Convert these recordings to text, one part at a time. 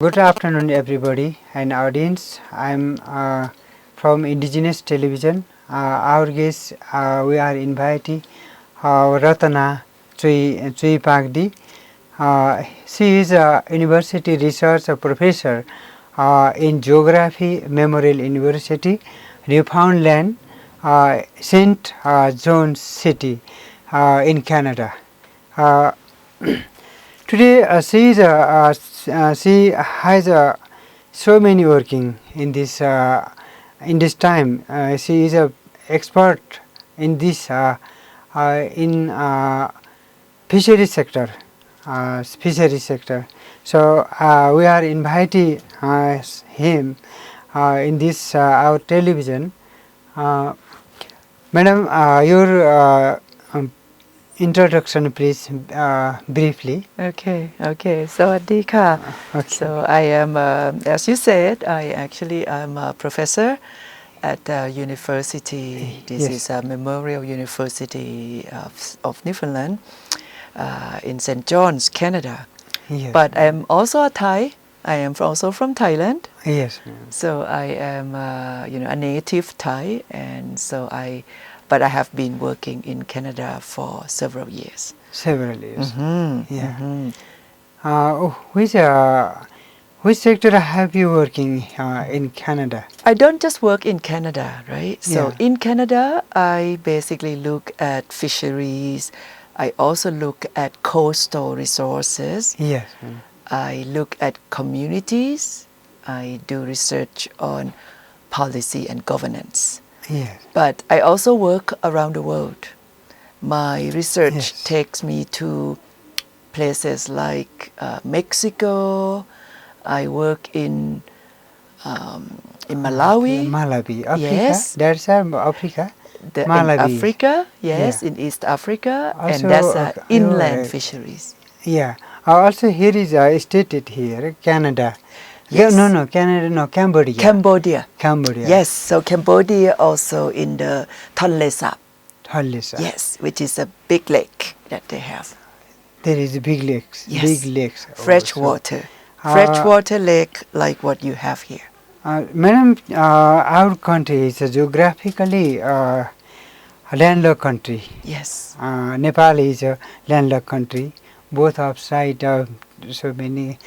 Good afternoon, everybody and audience. I'm from Indigenous Television. Our guest, we are inviting Ratana Chui Pagdi. She is a university research professor in Geography Memorial University, Newfoundland, St. John's City in Canada. Today, she has so many working in this time. She is a expert in this in fishery sector. So we are inviting him in this our television. Madam, your introduction, please, briefly. Okay. Sawadee ka. So I am, as you said, I actually am a professor at the university. This is a Memorial University of Newfoundland in St. John's, Canada. Yes. But I am also a Thai. I am also from Thailand. Yes. So I am, a native Thai, and so but I have been working in Canada for several years. Several years. Yeah. Which sector have you working in Canada? I don't just work in Canada, right? So in Canada, I basically look at fisheries. I also look at coastal resources. Yes. I look at communities. I do research on policy and governance. Yes. But I also work around the world. My research takes me to places like Mexico. I work in Malawi. Malawi, Africa. Yes. That's Africa. In Africa, yes, in East Africa, also, and that's inland fisheries. Yeah. Also here is stated here, Canada. Yes. No, Canada, no, Cambodia. Cambodia. Cambodia. Yes, so Cambodia also in the Tonle Sap. Tonle Sap. Yes, which is a big lake that they have. There is big lakes. Yes. Big lakes. Freshwater. Freshwater lake like what you have here. Madam, our country is a geographically landlocked country. Yes. Nepal is a landlocked country. Both upside so many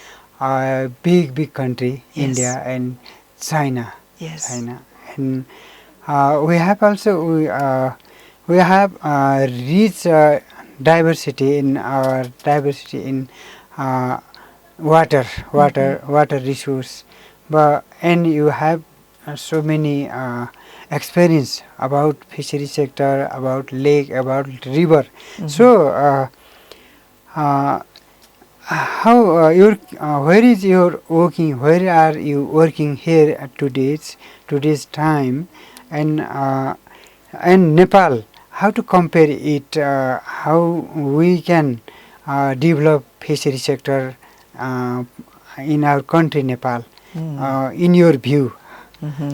big country, India and China. Yes. China. And we have also we have rich diversity in water resource, and you have so many experience about fishery sector, about lake, about river. So how where is your working? Where are you working here at today's time, and Nepal? How to compare it? How we can develop fishery sector in our country, Nepal? In your view,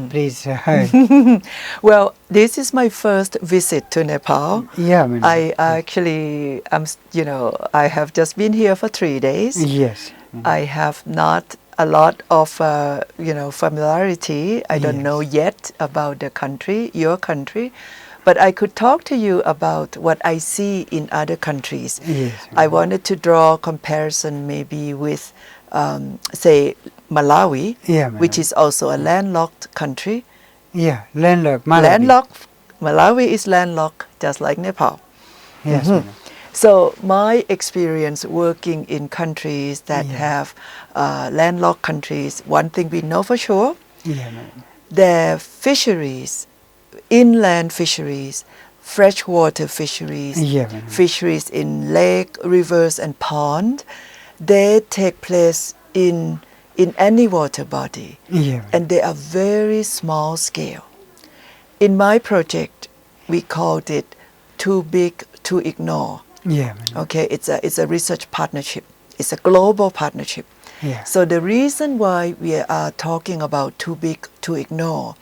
please. Well, this is my first visit to Nepal. Yeah, madam. I actually, I have just been here for 3 days. Yes. I have not a lot of, familiarity. I don't know yet about the country, your country. But I could talk to you about what I see in other countries. Yes. I wanted to draw a comparison maybe with, say, Malawi, which is also a landlocked country. Yeah, landlocked. Malawi. Landlocked. Malawi is landlocked, just like Nepal. Yes. So my experience working in countries that have landlocked countries, one thing we know for sure, their fisheries, inland fisheries, freshwater fisheries, fisheries in lake, rivers and pond, they take place in any water body, and they are very small scale. In my project, we called it Too Big to Ignore. Okay, it's a research partnership. It's a global partnership. So the reason why we are talking about too big to ignore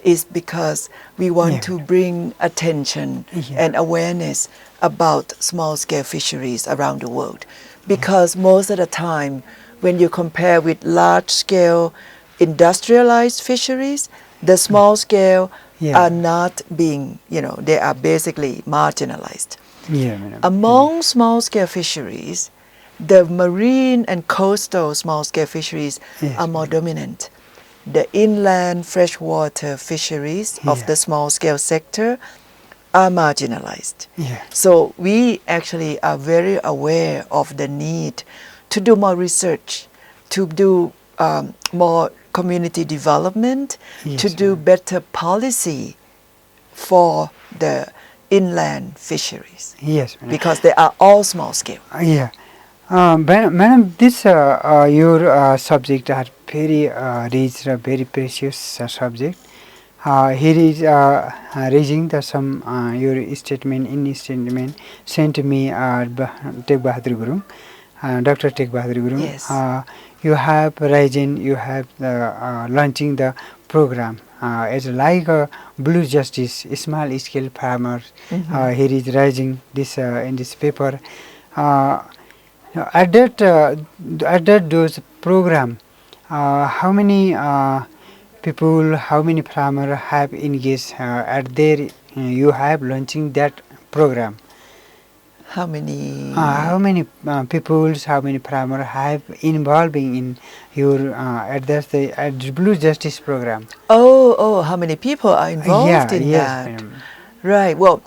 is because we want to bring attention and awareness about small-scale fisheries around the world. Because most of the time, when you compare with large-scale industrialized fisheries, the small scale are not being, they are basically marginalized. Yeah, madam. Among small-scale fisheries, the marine and coastal small-scale fisheries are more dominant. The inland freshwater fisheries of the small-scale sector are marginalized. Yeah. So we actually are very aware of the need to do more research, to do more community development, to do better policy for the inland fisheries. Yes, madam. Because they are all small scale. Yeah. Madam, this your subject are very rich, very precious subject. Here is raising the some your statement in statement sent to me Tek Bahadur Gurung, Dr. Tek Bahadur Gurung. Yes. You have raising, you have launching the program. It's like blue justice, small scale farmers. Here is raising this in this paper. At that those program, how many people, how many farmers have engaged at their? You have launching that program. How many? How many people, how many farmers have involving in your at the Blue Justice program? Oh, how many people are involved in that? Madam. Right. Well,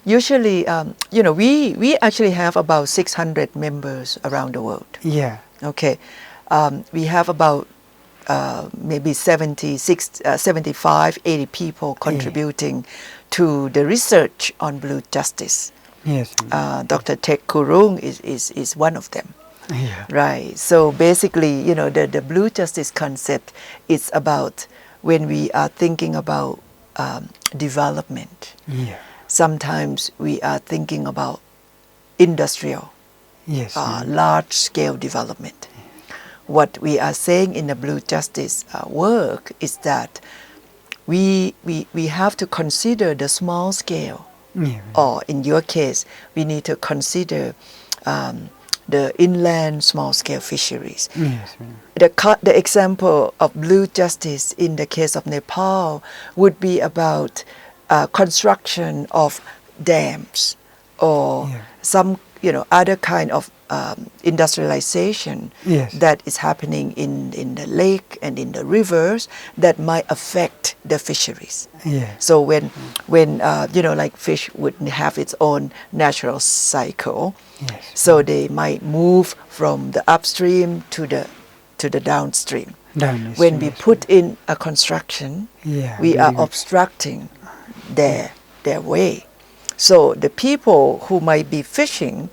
usually, we actually have about 600 members around the world. Yeah. Okay. We have about maybe 75, 80 people contributing to the research on blue justice. Yes. Dr. Tek Kurung is one of them. Yeah. Right. So basically, the blue justice concept is about when we are thinking about development. Yeah. Sometimes we are thinking about industrial, Yes. large-scale development. What we are saying in the blue justice work is that we have to consider the small scale, or in your case, we need to consider the inland small-scale fisheries. Yes. The example of blue justice in the case of Nepal would be about construction of dams or some other kind of industrialization that is happening in the lake and in the rivers that might affect the fisheries. So when like fish would have its own natural cycle, so they might move from the upstream to the downstream. When we put in a construction, we are obstructing their way. So the people who might be fishing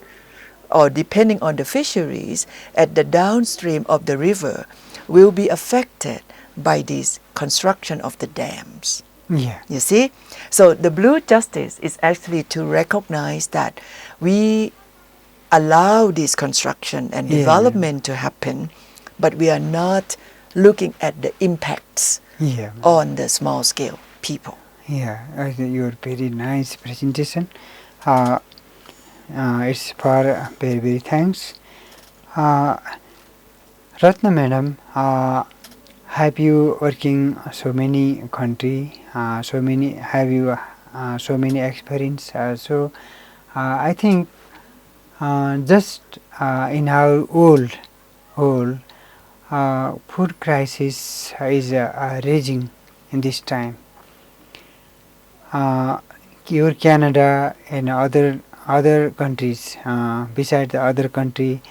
or depending on the fisheries at the downstream of the river will be affected by this construction of the dams. You see? So the blue justice is actually to recognize that we allow this construction and development to happen, but we are not looking at the impacts on the small scale people. Your very nice presentation. It's for very, very thanks. Ratna madam, have you working so many country, so many experience? So I think just in our old food crisis is raging in this time. Your Canada and other countries, beside the other country,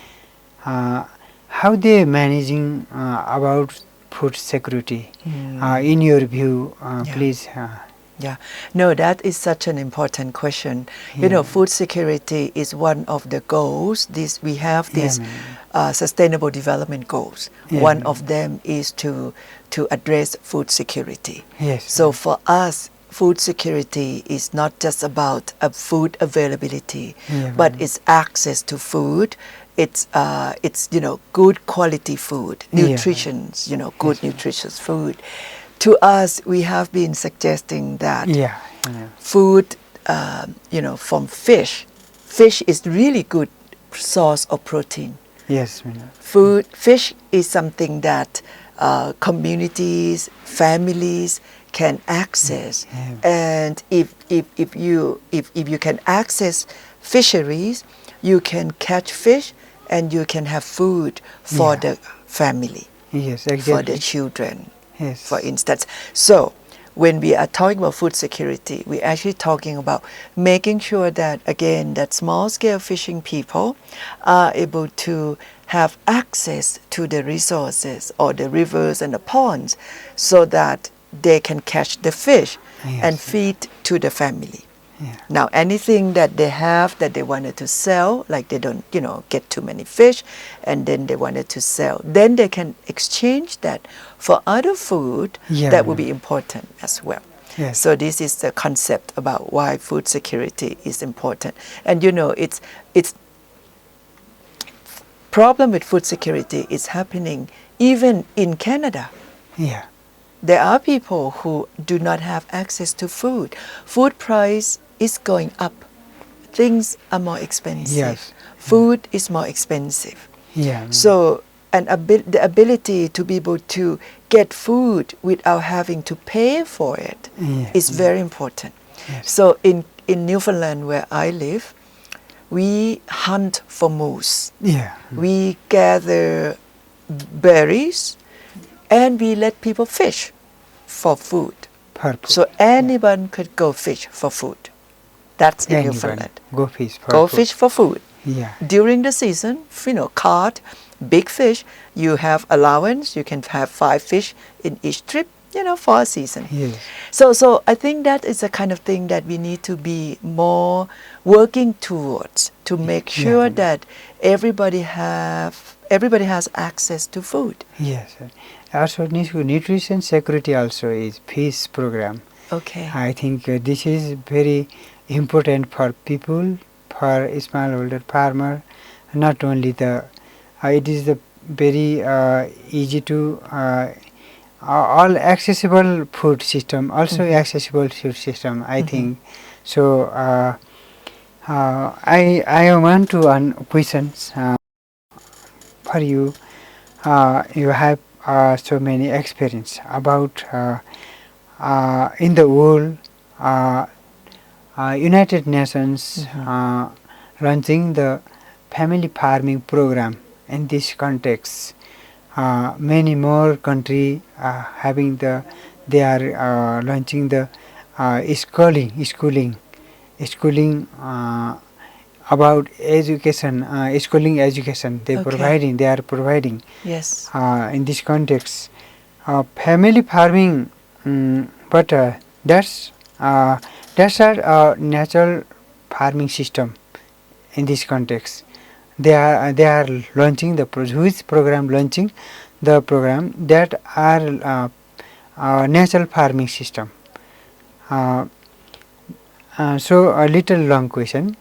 how they managing about food security? In your view, please. No, that is such an important question. Food security is one of the goals. We have these sustainable development goals. One of them is to address food security. So for us, food security is not just about food availability, but it's access to food. It's good quality food, nutrition, good nutritious food. To us, we have been suggesting that food, from fish. Fish is really good source of protein. Yes, madam. Fish is something that communities, families can access, and if you can access fisheries, you can catch fish and you can have food for the family, Yes, for the exactly. children, Yes. for instance. So when we are talking about food security, we're actually talking about making sure that, again, that small-scale fishing people are able to have access to the resources or the rivers and the ponds so that they can catch the fish and Yes. feed to the family. Yeah. Now, anything that they have that they wanted to sell, like they don't, get too many fish, and then they wanted to sell, then they can exchange that for other food that will be important as well. Yes. So this is the concept about why food security is important. And it's problem with food security is happening even in Canada. Yeah. There are people who do not have access to food. Food price is going up. Things are more expensive. Yes. Food is more expensive. Yeah. So the ability to be able to get food without having to pay for it is very important. Yes. So in Newfoundland, where I live, we hunt for moose. Yeah. We gather berries and we let people fish for food. Purple. So anyone could go fish for food. That's in Newfoundland. Go fish for Go food. fish for food. Yeah. During the season, caught big fish, you have allowance. You can have 5 fish in each trip, for a season. Yes. So I think that is the kind of thing that we need to be more working towards to make sure that everybody has access to food. Yes. Also, nutrition security also is peace program. Okay. I think this is very important for people, for smallholder farmer. Not only it is the very easy to all accessible food system, also accessible food system. I think so. I want to questions for you. You have so many experience about in the world United Nations launching the family farming program. In this context, many more country having they are launching the schooling about education, schooling education. They are providing. Yes. In this context, family farming, but that's our natural farming system. In this context, they are launching the which program launching the program that are natural farming system. So a little long question.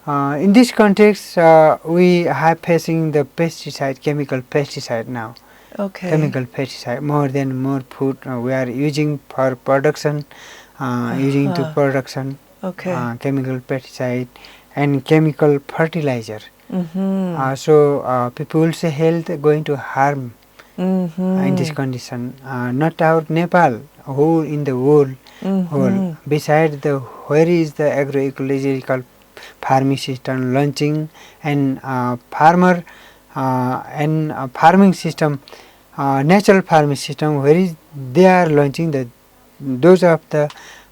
In this context, we are facing the chemical pesticide now. Okay. Chemical pesticide, more food we are using for production, using to production. Okay. Chemical pesticide and chemical fertilizer. So people's health going to harm in this condition. Not our Nepal, whole in the world. Whole. Beside where is the agroecological farming system launching and farmer and farming system, natural farming system, where is they are launching those of the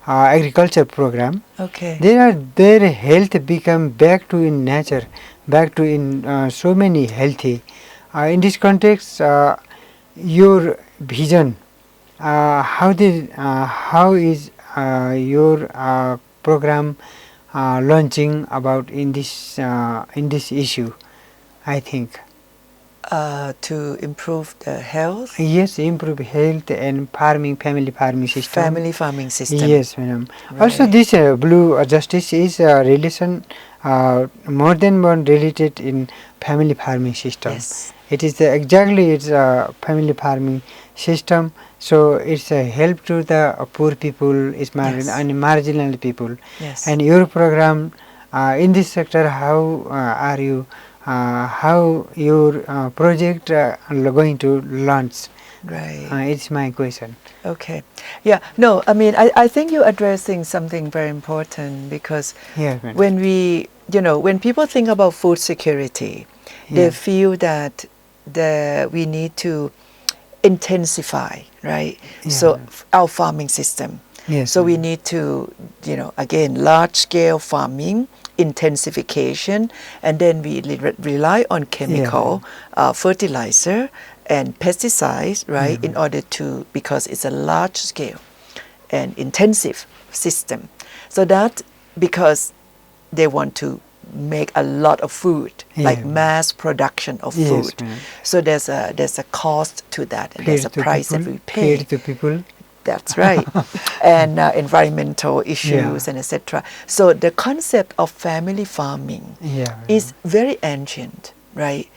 agriculture program. Okay. Their health become back to in nature, back to in so many healthy. In this context, your vision, how is your program launching about in this issue? I think. To improve the health. Yes, improve health and family farming system. Family farming system. Yes, madam. Right. Also, this blue justice is relation more than one related in family farming system. Yes. It is exactly it's a family farming system. So it's a help to the poor people, and marginal people. Yes. And your program in this sector, how are you how your project going to launch. Right. It's my question. Okay. Yeah. No, I mean, I think you're addressing something very important because Yes, madam. when we, when people think about food security, they Yes. feel that we need to intensify, right? Yeah, So madam. our farming system. Yes, So we madam. need to, again, large-scale farming, intensification, and then we rely on chemical fertilizer and pesticides, right, in order to, because it's a large-scale and intensive system. So that because they want to make a lot of food, like mass production of food. So there's a cost to that, and there's a price that we pay. Feed to people. That's right. And environmental issues and etc. So the concept of family farming is very ancient, right?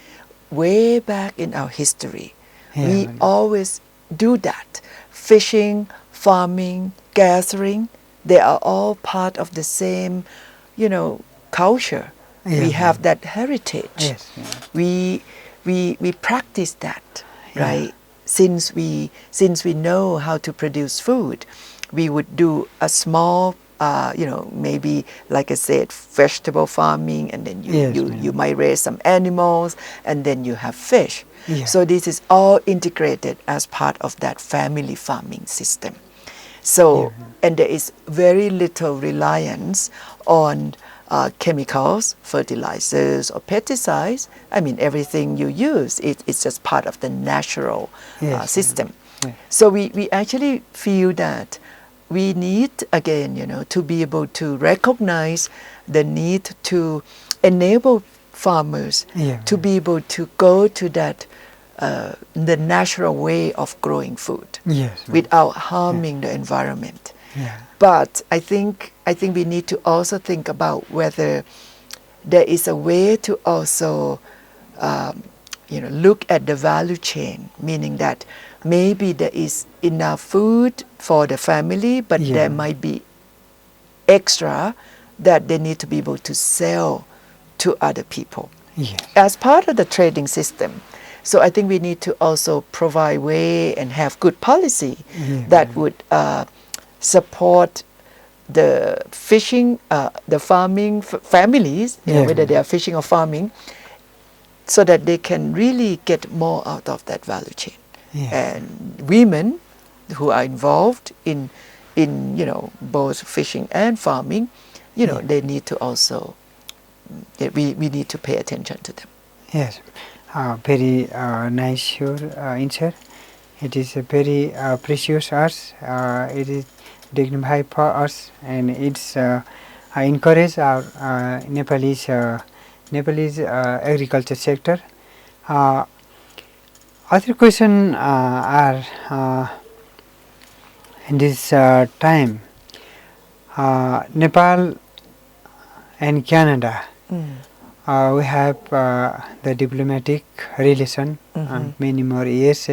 Way back in our history, we always do that. Fishing, farming, gathering, they are all part of the same, culture. We have that heritage. We practice that, right? Since we know how to produce food, we would do a small, maybe like I said, vegetable farming, and then you might raise some animals, and then you have fish. So this is all integrated as part of that family farming system. So, and there is very little reliance on chemicals, fertilizers, or pesticides. I mean, everything you use, it's just part of the natural system. So we actually feel that we need, again, to be able to recognize the need to enable farmers to be able to go to that the natural way of growing food without harming the environment. But I think we need to also think about whether there is a way to also look at the value chain, meaning that maybe there is enough food for the family, but there might be extra that they need to be able to sell to other people as part of the trading system. So I think we need to also provide way and have good policy that would support the fishing, the farming families, whether they are fishing or farming, so that they can really get more out of that value chain. And women who are involved in both fishing and farming, they need to also, we need to pay attention to them. Yes, very nice your answer. It is a very precious us. It is dignified for us, and it's encourage our Nepalese agriculture sector. Other question are in this time, Nepal and Canada. We have the diplomatic relation many more years.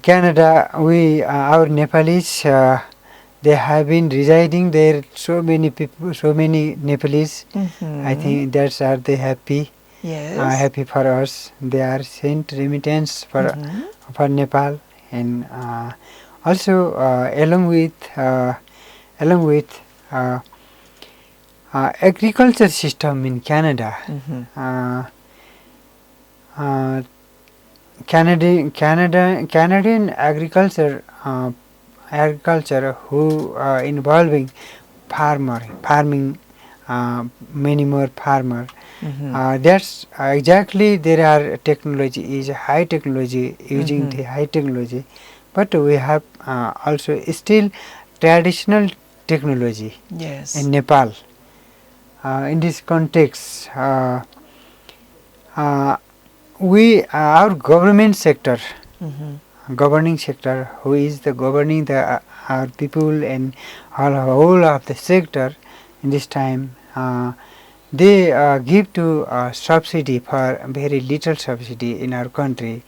Canada, our Nepalese, they have been residing there. So many people, so many Nepalese. I think that's are they happy. Happy for us. They are sent remittance for Nepal, and also along with agriculture system in Canada. Canadian agriculture who involving farming, many more farmer. That's exactly there are technology is high technology using the high technology, but we have also still traditional technology in Nepal. In this context, our government sector, governing sector, who is the governing the our people and whole of the sector in this time, they give to subsidy for very little subsidy in our country.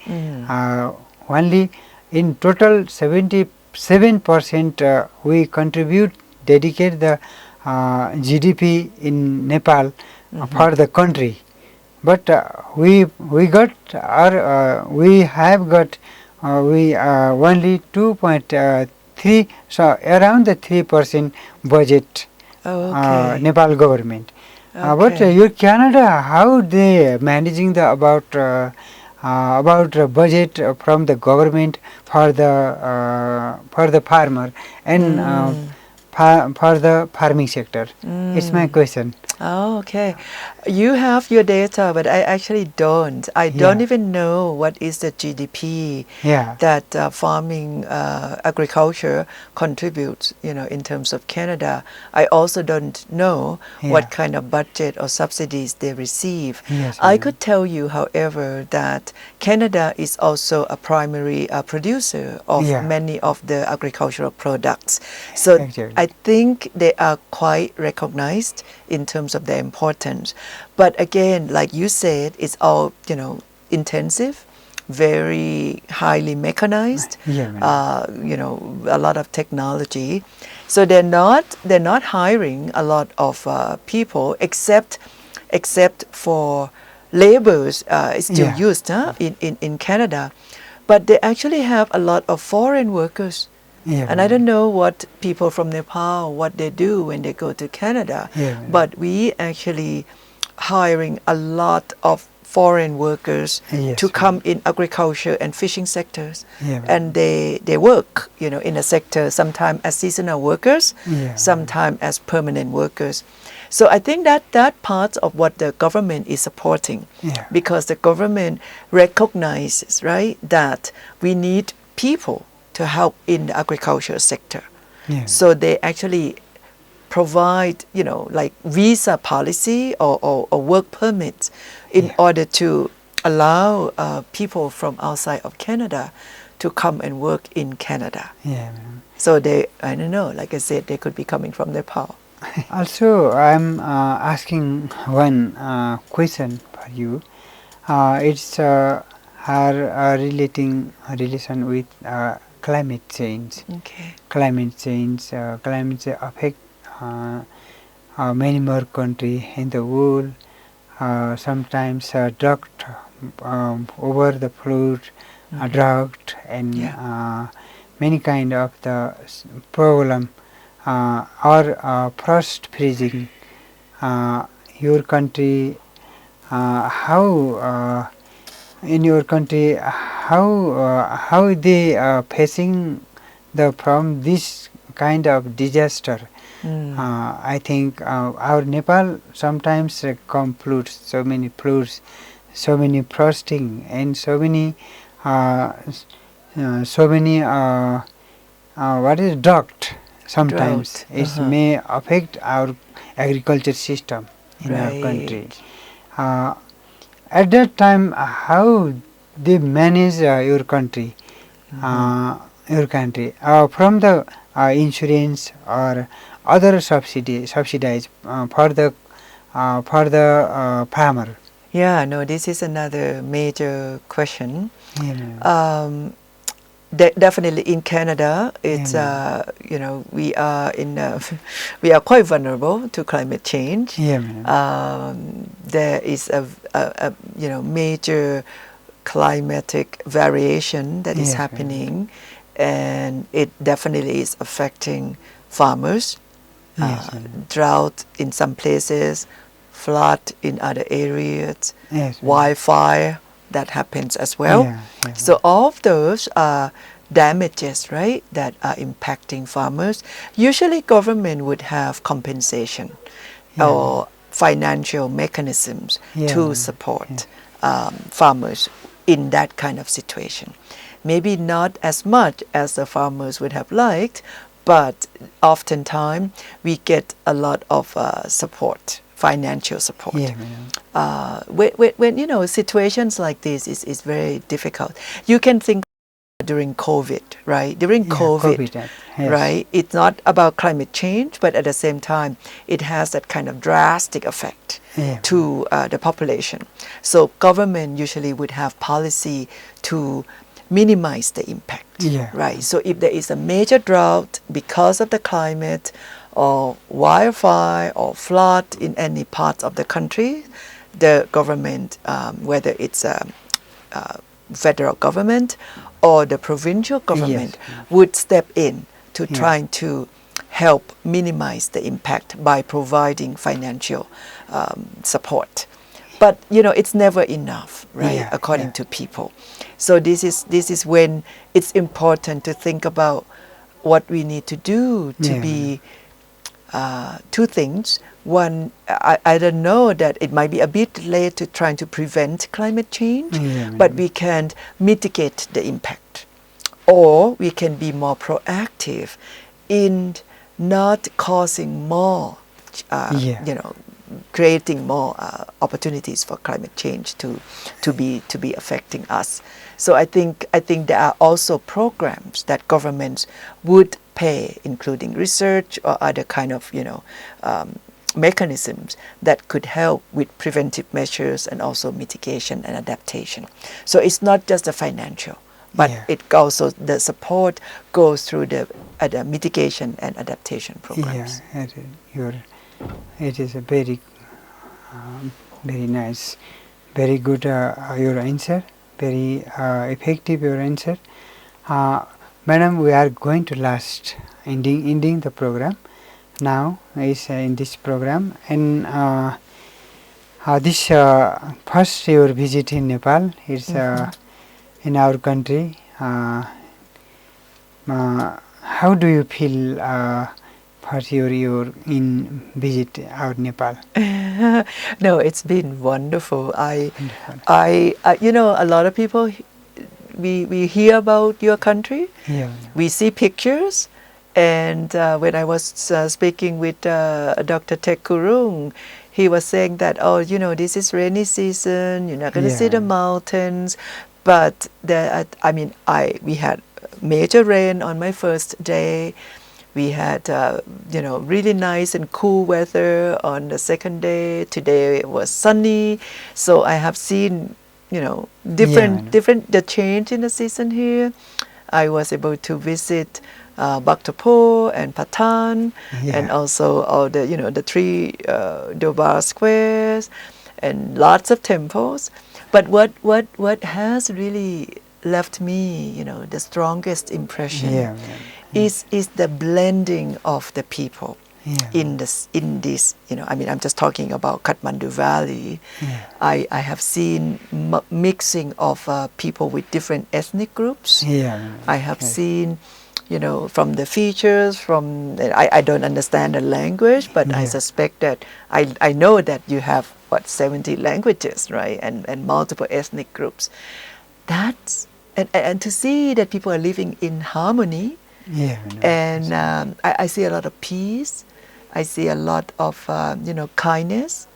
Only in total 77% we contribute, dedicate the GDP in Nepal for the country, but we got our we have got we only 2.3, so around the 3% budget. Nepal government. But your Canada, how they managing the about budget from the government for the farmer and for the farming sector? It's my question. Oh, okay. You have your data, but I actually don't. I don't even know what is the GDP that farming, agriculture contributes, in terms of Canada. I also don't know what kind of budget or subsidies they receive. I could tell you, however, that Canada is also a primary producer of many of the agricultural products. So I think they are quite recognized in terms of their importance. But again, like you said, it's all, intensive, very highly mechanized, a lot of technology. So they're not hiring a lot of people except for laborers. It's still used in Canada. But they actually have a lot of foreign workers. And I don't know what people from Nepal, what they do when they go to Canada, but we actually hiring a lot of foreign workers to come in agriculture and fishing sectors. And they work, in a sector, sometimes as seasonal workers, sometimes as permanent workers. So I think that part of what the government is supporting, because the government recognizes, right, that we need people to help in the agriculture sector. So they actually provide, like visa policy or work permits in order to allow people from outside of Canada to come and work in Canada. So they, I don't know, like I said, they could be coming from Nepal. Also, I'm asking one question for you. It's her relation with climate change. Climate change affect many more countries in the world. Sometimes drought, over the flood, drought, and many kind of the problem, or frost freezing. Your country, how in your country, how they facing from this kind of disaster? I think our Nepal sometimes come floods, so many floods, so many frosting, and so many what is drought. Sometimes it may affect our agriculture system in our country. At that time, how they manage your country, from the insurance or other subsidies for the farmer? No, this is another major question. Definitely in Canada, it's we are we are quite vulnerable to climate change. There is a major climatic variation that is happening, and it definitely is affecting farmers. Drought in some places, flood in other areas, wildfire that happens as well. So all of those are damages, right, that are impacting farmers. Usually government would have compensation or financial mechanisms to support farmers in that kind of situation. Maybe not as much as the farmers would have liked, but oftentimes we get a lot of support, financial support. When situations like this is very difficult. You can think during COVID, right? During COVID, right? It's not about climate change, but at the same time, it has that kind of drastic effect to the population. So government usually would have policy to minimize the impact, right? So if there is a major drought because of the climate or wildfire or flood in any part of the country, the government, whether it's federal government or the provincial government, would step in to trying to help minimize the impact by providing financial support. But it's never enough, right? According to people. So this is when it's important to think about what we need to do to be two things. One, I don't know that it might be a bit late to trying to prevent climate change, but we can mitigate the impact, or we can be more proactive in not causing more, creating more opportunities for climate change to be affecting us. So I think there are also programs that governments would pay, including research or other kind of mechanisms that could help with preventive measures and also mitigation and adaptation. So it's not just the financial, but it also, the support goes through the mitigation and adaptation programs. It is a very nice, very good your answer, very effective your answer. Madam, we are going to last ending the program. Now is in this program, and this first your visit in Nepal is in our country. How do you feel for your in visit our Nepal? No, it's been wonderful. I a lot of people, we hear about your country. We see pictures. And when I was speaking with Dr. Tek Kurung, he was saying that, this is rainy season, you're not going to see the mountains. But we had major rain on my first day. We had, really nice and cool weather on the second day. Today it was sunny. So I have seen, different the change in the season here. I was able to visit Bhaktapur and Patan, and also all the the three Durbar squares, and lots of temples. But what has really left me, the strongest impression is the blending of the people in this. I'm just talking about Kathmandu Valley. I have seen mixing of people with different ethnic groups. I have seen, from the features, I don't understand the language, but I suspect that I know that you have 70 languages, right, and multiple ethnic groups. And to see that people are living in harmony, and I see a lot of peace. I see a lot of kindness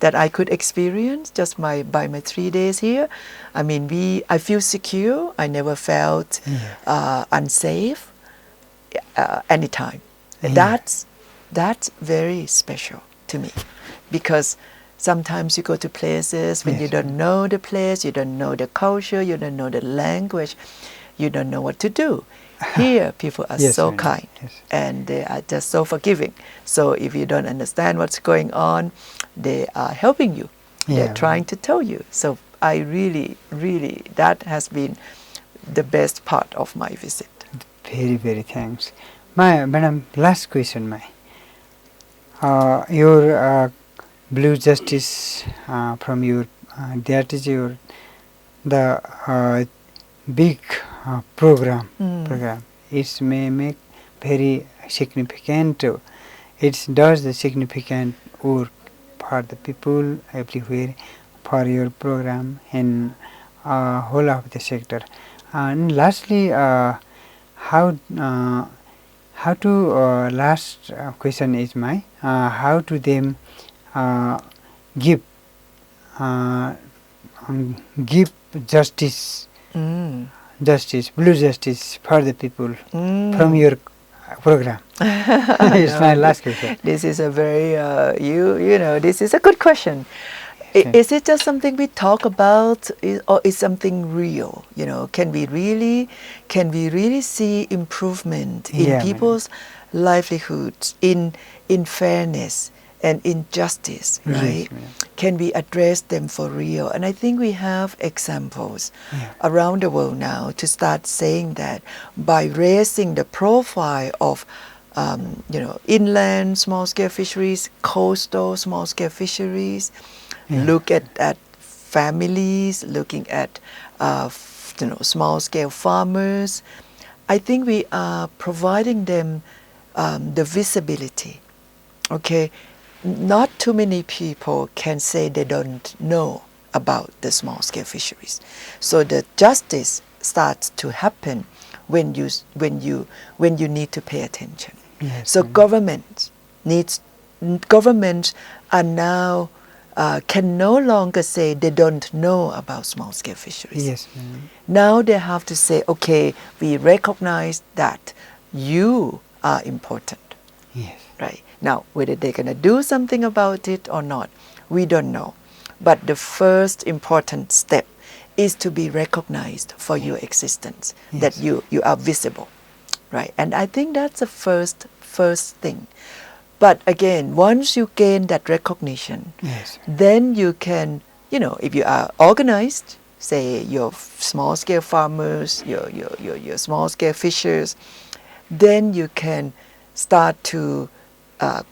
that I could experience just by my 3 days here. I feel secure. I never felt unsafe anytime. That's very special to me, because sometimes you go to places when you don't know the place, you don't know the culture, you don't know the language, you don't know what to do. Here, people are so kind, and they are just so forgiving. So if you don't understand what's going on, they are helping you. They're trying to tell you. So I really, that has been the best part of my visit. Very, very thanks. Madam, last question, your Blue Justice from your, that is the big program. It may make very significant. It does the significant work for the people everywhere for your program and whole of the sector. And lastly, how to last question is how to them give justice. Blue justice for the people from your program. It's my last question. This is a very, this is a good question. Is it just something we talk about, or is something real? You know, can we really see improvement in people's livelihoods, in fairness and in justice, right? Yes, can we address them for real? And I think we have examples around the world now to start saying that by raising the profile of inland small-scale fisheries, coastal small-scale fisheries, look at families, looking at small-scale farmers. I think we are providing them the visibility. Okay, not too many people can say they don't know about the small-scale fisheries. So the justice starts to happen when you need to pay attention. Yes, so governments are now can no longer say they don't know about small-scale fisheries. Yes, now they have to say, okay, we recognize that you are important. Yes. Right. Now, whether they're going to do something about it or not, we don't know. But the first important step is to be recognized for your existence, that you are visible. Right. And I think that's the first thing. But again, once you gain that recognition, then you can, if you are organized, say your small-scale farmers, your small-scale fishers, then you can start to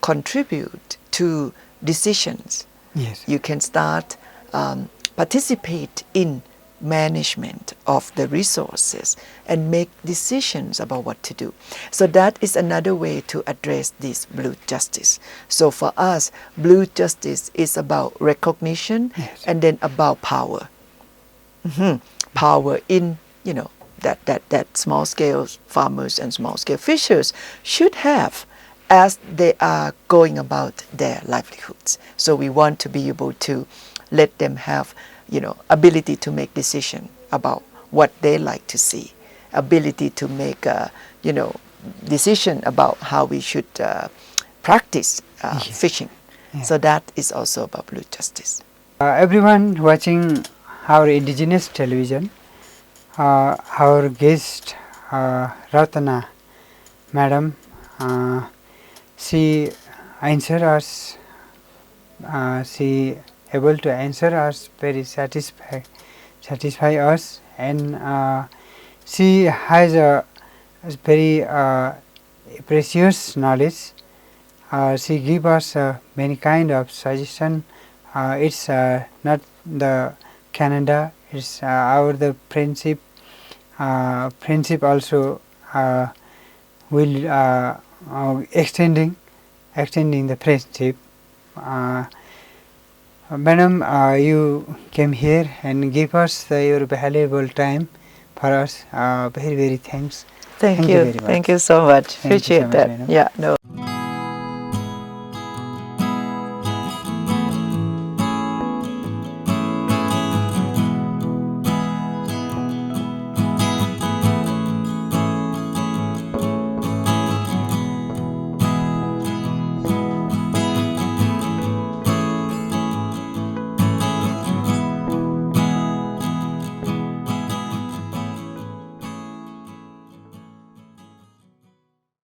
contribute to decisions. Yes. You can start participate in management of the resources and make decisions about what to do. So that is another way to address this blue justice. So for us, blue justice is about recognition and then about power. Power in, that small-scale farmers and small-scale fishers should have as they are going about their livelihoods. So we want to be able to let them have, ability to make decision about what they like to see, ability to make, decision about how we should practice fishing. So that is also about blue justice. Everyone watching our Indigenous television, our guest Ratana Madam, she answer us. She able to answer us very satisfy us, and she has a very precious knowledge. She give us many kind of suggestion. It's not the Canada. It's our the friendship. Friendship also will extending the friendship. Madam, you came here and give us your valuable time for us. Very thanks. Thank you. Very much. Thank you so much. Thank you so Appreciate much, that. madam. Yeah. No.